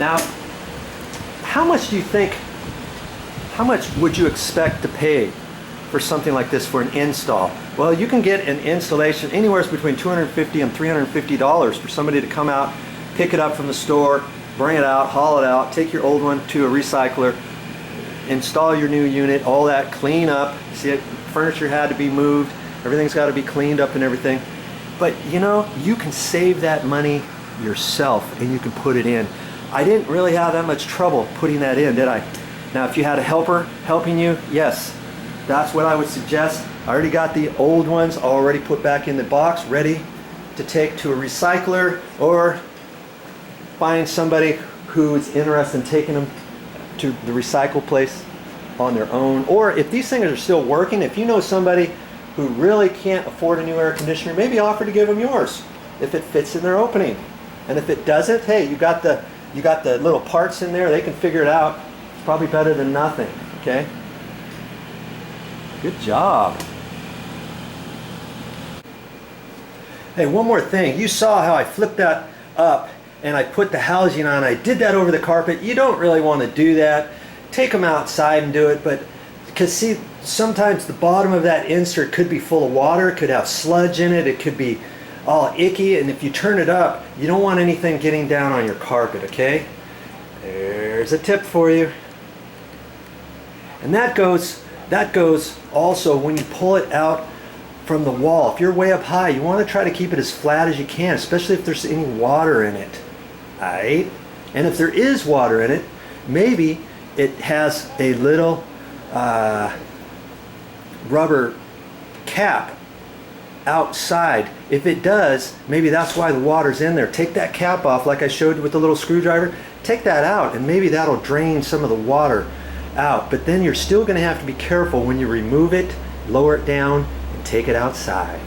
Now, how much do you think, how much would you expect to pay for something like this for an install? Well, you can get an installation anywhere between $250 and $350 for somebody to come out, pick it up from the store, bring it out, haul it out, take your old one to a recycler, install your new unit, all that, clean up. See, furniture had to be moved, everything's got to be cleaned up and everything. But you know, you can save that money yourself and you can put it in. I didn't really have that much trouble putting that in, did I? Now, if you had a helper helping you, yes, that's what I would suggest. I already got the old ones already put back in the box, ready to take to a recycler, or find somebody who's interested in taking them to the recycle place on their own. Or if these things are still working, if you know somebody who really can't afford a new air conditioner, maybe offer to give them yours if it fits in their opening. And if it doesn't, hey, you got the little parts in there, they can figure it out. It's probably better than nothing, okay? Good job. Hey, one more thing. You saw how I flipped that up and I put the housing on. I did that over the carpet. You don't really want to do that. Take them outside and do it, but because see, sometimes the bottom of that insert could be full of water, it could have sludge in it, it could be all icky, and if you turn it up, you don't want anything getting down on your carpet, okay? There's a tip for you. And that goes also when you pull it out from the wall. If you're way up high, you want to try to keep it as flat as you can, especially if there's any water in it. Alright? And if there is water in it, maybe it has a little rubber cap outside. If it does, maybe that's why the water's in there. Take that cap off like I showed you with the little screwdriver. Take that out and maybe that'll drain some of the water out. But then you're still going to have to be careful when you remove it, lower it down, and take it outside.